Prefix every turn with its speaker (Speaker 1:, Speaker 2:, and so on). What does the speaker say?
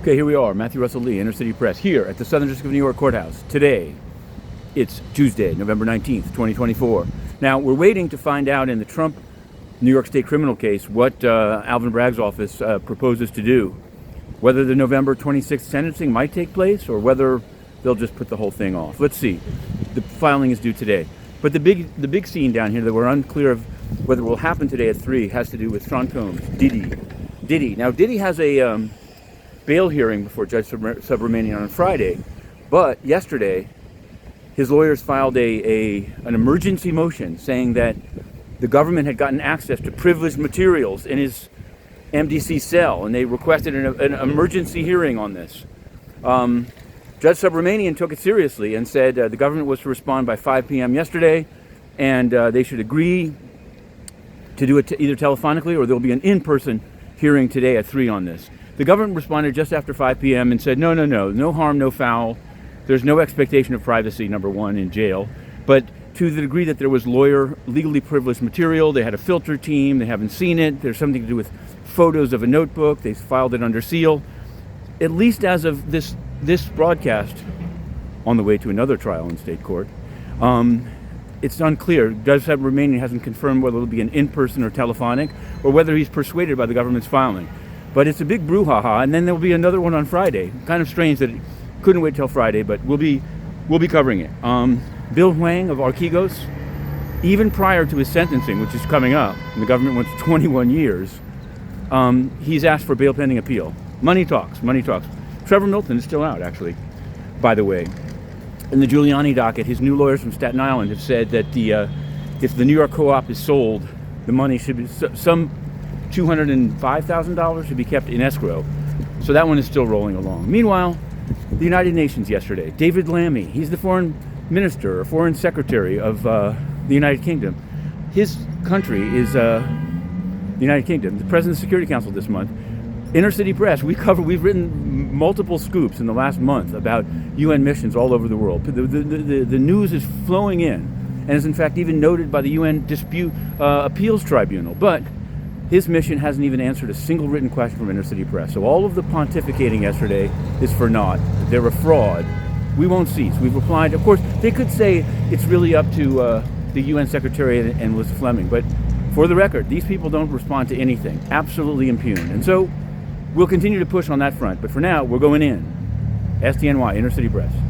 Speaker 1: Okay, here we are, Matthew Russell Lee, Inner City Press, here at the Southern District of New York Courthouse. Today, it's Tuesday, November 19th, 2024. Now, we're waiting to find out in the Trump New York State criminal case what Alvin Bragg's office proposes to do. Whether the November 26th sentencing might take place or whether they'll just put the whole thing off. Let's see. The filing is due today. But the big scene down here that we're unclear of whether it will happen today at 3 has to do with Sean Combs, Diddy. Now, Diddy has a bail hearing before Judge Subramanian on Friday, but yesterday his lawyers filed an emergency motion saying that the government had gotten access to privileged materials in his MDC cell, and they requested an emergency hearing on this. Judge Subramanian took it seriously and said the government was to respond by 5 p.m. yesterday, and they should agree to do it either telephonically or there'll be an in-person hearing today at 3 on this. The government responded just after 5 p.m. and said, no harm, no foul. There's no expectation of privacy, number one, in jail. But to the degree that there was legally privileged material, they had a filter team, they haven't seen it, there's something to do with photos of a notebook, they filed it under seal. At least as of this broadcast, on the way to another trial in state court, it's unclear. Judge Subramanian hasn't confirmed whether it'll be an in-person or telephonic, or whether he's persuaded by the government's filing. But it's a big brouhaha, and then there'll be another one on Friday. Kind of strange that it couldn't wait till Friday, but we'll be covering it. Bill Hwang of Archegos, even prior to his sentencing, which is coming up, and the government wants 21 years, he's asked for bail pending appeal. Money talks. Trevor Milton is still out, actually, by the way. In the Giuliani docket, his new lawyers from Staten Island have said that if the New York co-op is sold, the money should be some $205,000 should be kept in escrow. So that one is still rolling along. Meanwhile, the United Nations yesterday, David Lammy, he's the foreign minister or foreign secretary of the United Kingdom. His country is the United Kingdom. The President's Security Council this month. Inner City Press, we've written multiple scoops in the last month about UN missions all over the world. The news is flowing in, and is in fact even noted by the UN Dispute Appeals Tribunal. But his mission hasn't even answered a single written question from Inner City Press. So all of the pontificating yesterday is for naught. They're a fraud. We won't cease. We've replied. Of course, they could say it's really up to the UN Secretary and Liz Fleming. But for the record, these people don't respond to anything. Absolutely impugned. And so we'll continue to push on that front. But for now, we're going in. SDNY, Inner City Press.